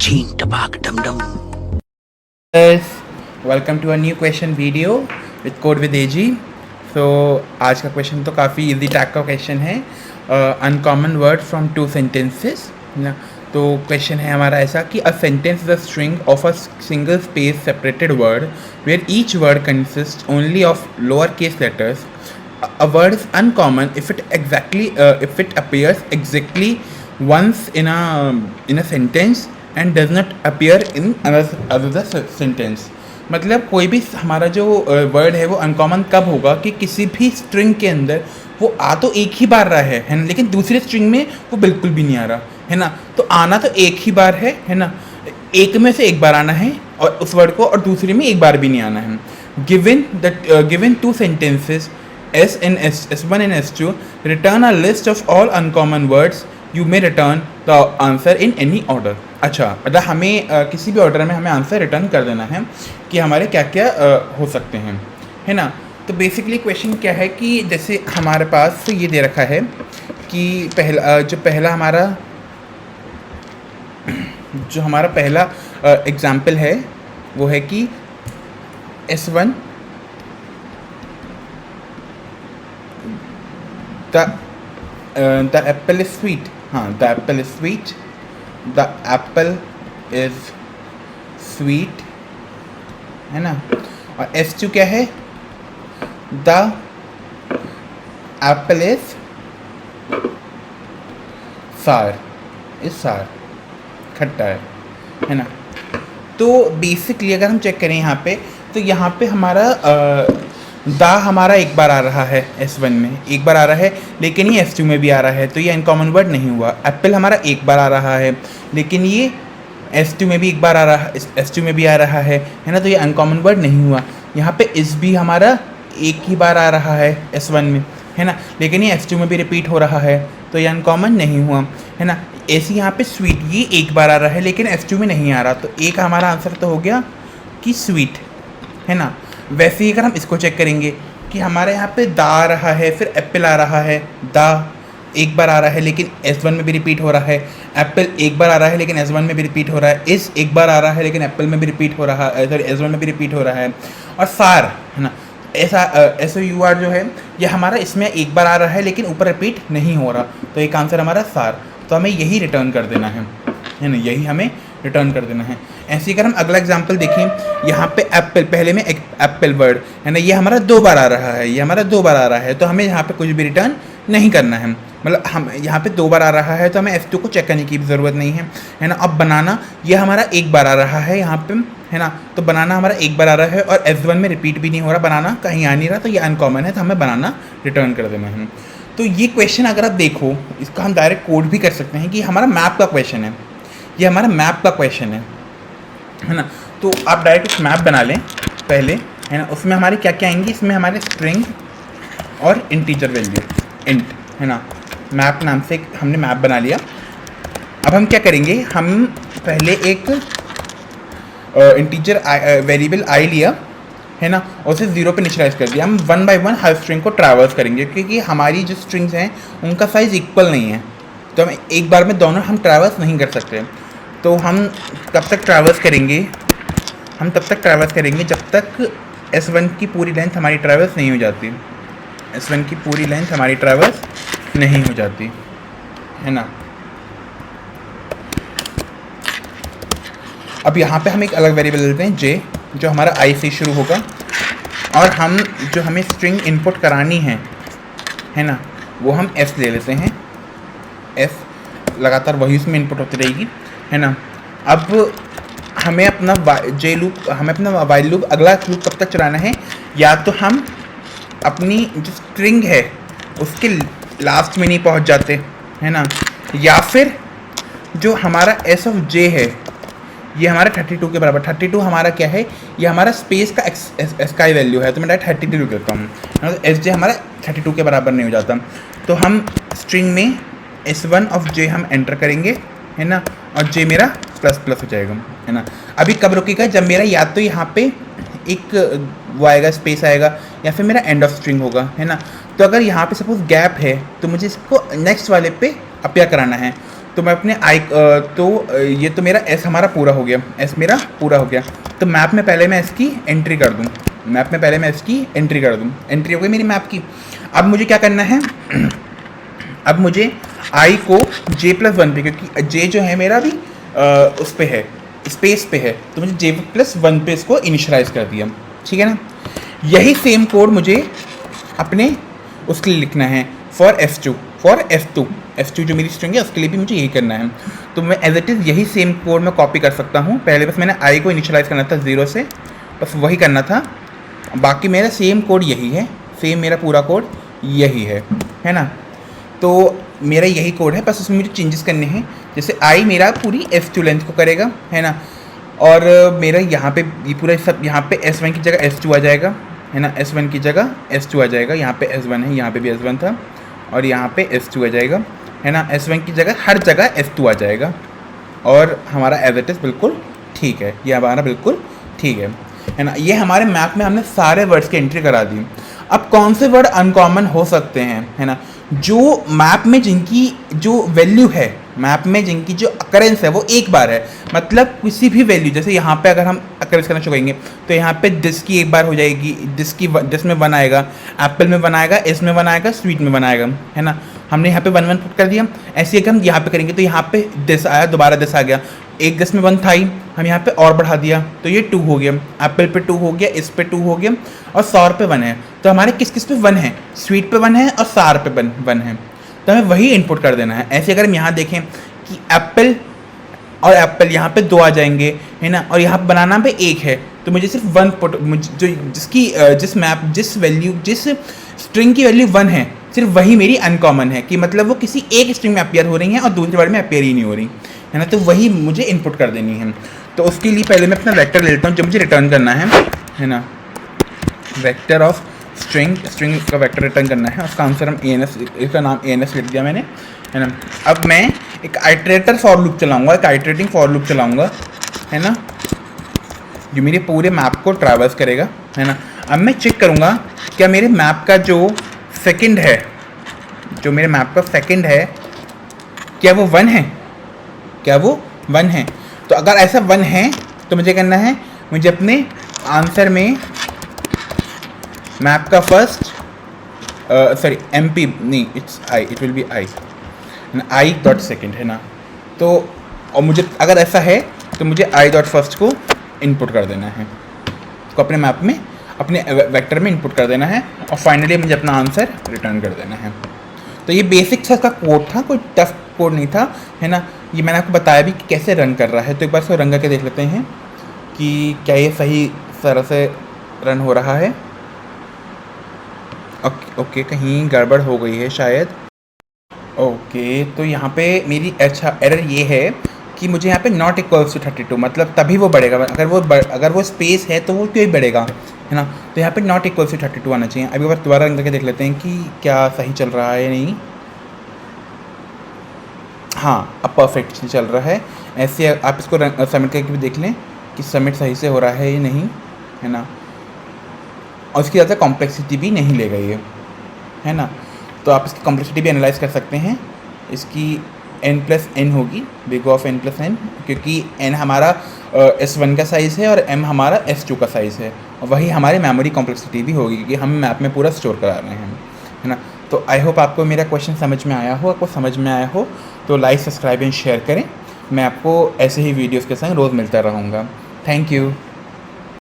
Ching tabak dum dum. Guys, welcome to a new question video with Code with AG. So आज का question तो काफ़ी easy type का question है. Uncommon word from two sentences ना. तो question है हमारा ऐसा कि a sentence is a string of a single space separated word where each word consist only of lower case letters. A word is uncommon if it appears exactly once in a sentence and does not appear in another sentence. मतलब कोई भी हमारा जो word है वो uncommon कब होगा कि किसी भी स्ट्रिंग के अंदर वो आ तो एक ही बार रहा है ना, लेकिन दूसरे स्ट्रिंग में वो बिल्कुल भी नहीं आ रहा है ना. तो आना तो एक ही बार है ना, एक में से एक बार आना है और उस वर्ड को, और दूसरे में एक बार भी नहीं आना है. Given two sentences S in S1 and S2, return a list of all uncommon words. You may return the answer in any order. अच्छा, मतलब हमें किसी भी ऑर्डर में हमें आंसर रिटर्न कर देना है कि हमारे क्या क्या हो सकते हैं, है ना. तो बेसिकली क्वेश्चन क्या है कि जैसे हमारे पास ये दे रखा है कि पहला हमारा एग्जाम्पल है वो है कि S1 the apple is sweet. हाँ, the apple is sweet. The apple is sweet, है ना. और S2 क्या है? The apple is sour. खट्टा है ना. तो बेसिकली अगर हम चेक करें यहाँ पे, तो यहाँ पे हमारा दा हमारा एक बार आ रहा है S1 में, एक बार आ रहा है, लेकिन ये S2 में भी आ रहा है, तो ये अनकॉमन वर्ड नहीं हुआ. एप्पल हमारा एक बार आ रहा है, लेकिन ये S2 में भी एक बार आ रहा है, S2 में भी आ रहा है ना, तो ये अनकॉमन वर्ड नहीं हुआ. यहाँ पे इस भी हमारा एक ही बार आ रहा है S1 में, है ना, लेकिन ये S2 में भी रिपीट हो रहा है, तो ये अनकॉमन नहीं हुआ, है ना. ऐसे यहाँ पे स्वीट ये एक बार आ रहा है, लेकिन S2 में नहीं आ रहा, तो एक हमारा आंसर तो हो गया कि स्वीट, है ना. वैसे ही अगर हम इसको चेक करेंगे कि हमारे यहाँ पे दा आ रहा है, फिर एप्पल आ रहा है, दा एक बार आ रहा है लेकिन S1 में भी रिपीट हो रहा है, एप्पल एक बार आ रहा है लेकिन S1 में भी रिपीट हो रहा है, इस एक बार आ रहा है लेकिन एप्पल में भी रिपीट हो रहा है, सॉरी S1 में भी रिपीट हो रहा है, और सार, है ना, SOUR जो है ये हमारा इसमें एक बार आ रहा है लेकिन ऊपर रिपीट नहीं हो रहा, तो एक आंसर हमारा सार. तो हमें यही रिटर्न कर देना है ना, यही हमें रिटर्न कर देना है. ऐसे ही अगर हम अगला एग्जांपल देखें, यहाँ पे एप्पल, पहले में एक एप्पल वर्ड है ना, ये हमारा दो बार आ रहा है, तो हमें यहाँ पे कुछ भी रिटर्न नहीं करना है. मतलब हम यहाँ पे दो बार आ रहा है तो हमें S2 को चेक करने की भी ज़रूरत नहीं है ना. अब बनाना ये हमारा एक बार आ रहा है यहाँ पे, है ना, तो बनाना हमारा एक बार आ रहा है और S1 में रिपीट भी नहीं हो रहा, बनाना कहीं आ नहीं रहा, तो ये अनकॉमन है, तो हमें बनाना रिटर्न कर देना है. तो ये क्वेश्चन अगर आप देखो, इसका हम डायरेक्ट कोड भी कर सकते हैं कि हमारा मैप का क्वेश्चन है, ये हमारा मैप का क्वेश्चन है ना. तो आप डायरेक्ट एक मैप बना लें पहले, है ना. उसमें हमारे क्या क्या आएंगे, इसमें हमारे स्ट्रिंग और इंटीजर वैल्यू इंट, है ना. मैप नाम से हमने मैप बना लिया. अब हम क्या करेंगे, हम पहले एक इंटीजर वेरिएबल आई लिया, है ना, और उसे 0 पे इनिशियलाइज कर दिया. हम 1 बाय 1 हर स्ट्रिंग को ट्रैवर्स करेंगे, क्योंकि हमारी जो स्ट्रिंग्स हैं उनका साइज़ इक्वल नहीं है, तो हम एक बार में दोनों हम ट्रैवर्स नहीं कर सकते. तो हम तब तक ट्रैवर्स करेंगे जब तक S1 की पूरी लेंथ हमारी ट्रैवर्स नहीं हो जाती, S1 की पूरी लेंथ हमारी ट्रैवर्स नहीं हो जाती, है ना. अब यहाँ पे हम एक अलग वेरिएबल लेते हैं J, जो हमारा I से शुरू होगा, और हम जो हमें स्ट्रिंग इनपुट करानी है ना, वो हम S ले लेते हैं. S लगातार वही उसमें इनपुट होती रहेगी, है ना. अब हमें अपना वाइल लूप अगला लूप कब तक चलाना है, या तो हम अपनी जो स्ट्रिंग है उसके लास्ट में नहीं पहुंच जाते, है ना, या फिर जो हमारा S ऑफ J है ये हमारा 32 के बराबर, 32 हमारा क्या है, ये हमारा स्पेस का स्काई वैल्यू है, तो मैं डायरेक्ट 32 करता हूँ, S J हमारा 32 के बराबर नहीं हो जाता. तो हम स्ट्रिंग में S1 ऑफ J हम एंटर करेंगे, है ना, और J मेरा प्लस हो जाएगा, है ना. अभी कब रुकेगा, जब मेरा या तो यहाँ पे एक वो आएगा, स्पेस आएगा, या फिर मेरा एंड ऑफ स्ट्रिंग होगा, है ना. तो अगर यहाँ पे सपोज गैप है तो मुझे इसको नेक्स्ट वाले पे अपेयर कराना है, तो मैं अपने ये तो मेरा एस हमारा पूरा हो गया, एस मेरा पूरा हो गया। तो मैप में पहले मैं इसकी एंट्री कर दूँ, एंट्री हो गई मेरी मैप की। अब मुझे क्या करना है, अब मुझे आई को j+1 पे, क्योंकि j जो है मेरा भी उस पे है, स्पेस पे है, तो मुझे j+1 पे इसको इनिशलाइज कर दिया, ठीक है ना। यही सेम कोड मुझे अपने उसके लिए लिखना है फॉर f2 जो मेरी स्ट्रिंग है उसके लिए भी मुझे यही करना है। तो मैं एज इट इज़ यही सेम कोड मैं कॉपी कर सकता हूँ। पहले बस मैंने आई को इनिशलाइज करना था 0 से, बस वही करना था। बाकी मेरा सेम कोड यही है, सेम मेरा पूरा कोड यही है ना। तो मेरा यही कोड है, बस उसमें मुझे चेंजेस करने हैं। जैसे आई मेरा पूरी f2 लेंथ को करेगा, है ना, और मेरा यहाँ पे ये पूरा सब, यहाँ पे s1 की जगह s2 आ जाएगा, है ना, s1 की जगह s2 आ जाएगा। यहाँ पे s1 है, यहाँ पे भी s1 था, और यहाँ पे s2 आ जाएगा, है ना। s1 की जगह हर जगह s2 आ जाएगा, और हमारा एज इट इज़ बिल्कुल ठीक है, ये हमारा बिल्कुल ठीक है ना। ये हमारे मैप में हमने सारे वर्ड्स की एंट्री करा दी। अब कौन से वर्ड अनकॉमन हो सकते हैं, है ना, जो मैप में जिनकी जो वैल्यू है, मैप में जिनकी जो अकरेंस है वो एक बार है, मतलब किसी भी वैल्यू, जैसे यहाँ पे अगर हम अकरेंस करना शुरू करेंगे तो यहाँ पे दिस की एक बार हो जाएगी, दिस में 1 आएगा, एप्पल में 1 आएगा, इस में 1 आएगा, स्वीट में 1 आएगा, है ना। हमने यहाँ पे 1 पुट कर दिया। ऐसे अगर हम यहाँ पे करेंगे तो यहाँ पे दिस आया, दोबारा दिस आ गया, एक दिस में 1 था ही, हम यहाँ पे और बढ़ा दिया तो ये 2 हो गया, एप्पल पे 2 हो गया, इस पे 2 हो गया, और सौर पे 1 है। तो हमारे किस किस पे 1 है, स्वीट पे 1 है और सार पे 1 है, तो हमें वही इनपुट कर देना है। ऐसे अगर हम यहाँ देखें कि एप्पल और एप्पल यहाँ पे 2 आ जाएंगे, है ना, और यहाँ बनाना पे 1 है, तो मुझे सिर्फ 1 पुट, जो जिस स्ट्रिंग की वैल्यू 1 है, सिर्फ वही मेरी अनकॉमन है, कि मतलब वो किसी एक स्ट्रिंग में अपीयर हो रही हैं और दूसरे वर्ड में अपीयर ही नहीं हो रही, है ना। तो वही मुझे इनपुट कर देनी है। तो उसके लिए पहले मैं अपना वेक्टर ले लेता हूँ जो मुझे रिटर्न करना है ना। वेक्टर ऑफ स्ट्रिंग का वेक्टर रिटर्न करना है, उसका आंसर हम ans, इसका नाम ans लिख दिया मैंने, है ना। अब मैं एक आइटरेटर फॉर लूप चलाऊंगा, एक आइटरेटिंग फॉर लूप चलाऊंगा, है ना, जो मेरे पूरे मैप को ट्रैवर्स करेगा, है ना। अब मैं चेक करूँगा क्या मेरे मैप का जो सेकंड है, जो मेरे मैप का सेकंड है, क्या वो 1 है, क्या वो 1 है। तो अगर ऐसा 1 है तो मुझे करना है, मुझे अपने आंसर में मैप का फर्स्ट सॉरी MP नहीं, it will be i dot second, है ना। तो और मुझे अगर ऐसा है तो मुझे आई डॉट फर्स्ट को इनपुट कर देना है, तो अपने मैप में, अपने वेक्टर में इनपुट कर देना है, और फाइनली मुझे अपना आंसर रिटर्न कर देना है। तो ये बेसिक सा का कोड था, कोई टफ कोड नहीं था, है ना। ये मैंने आपको बताया भी कि कैसे रन कर रहा है। तो एक बार इसको रन करके देख लेते हैं कि क्या ये सही तरह से रन हो रहा है। ओके, कहीं गड़बड़ हो गई है शायद। ओके, तो यहाँ पे मेरी अच्छा एरर ये है कि मुझे यहाँ पे नॉट इक्वल्स टू 32, मतलब तभी वो बढ़ेगा, अगर वो स्पेस है तो वो क्यों ही बढ़ेगा, है ना। तो यहाँ पे नॉट इक्वल्स टू 32 आना चाहिए। अभी बार दोबारा रन करके देख लेते हैं कि क्या सही चल रहा है या नहीं। हाँ, अब परफेक्ट चल रहा है। ऐसे आप इसको सबमिट करके भी देख लें कि सबमिट सही से हो रहा है या नहीं, है ना। और इसकी ज़्यादा कॉम्प्लेक्सिटी भी नहीं ले गई है ना। तो आप इसकी कॉम्प्लेक्सिटी भी एनालाइज कर सकते हैं। इसकी n+n होगी, बिग ऑफ n+n, क्योंकि n हमारा S1 का साइज़ है और m हमारा S2 का साइज़ है, और वही हमारी मेमोरी कॉम्प्लेक्सिटी भी होगी क्योंकि हम मैप में पूरा स्टोर करा रहे हैं, है ना। तो आई होप आपको मेरा क्वेश्चन समझ में आया हो। आपको समझ में आया हो तो लाइक, सब्सक्राइब एंड शेयर करें। मैं आपको ऐसे ही वीडियोज़ के संग रोज़ मिलता रहूँगा। Thank you.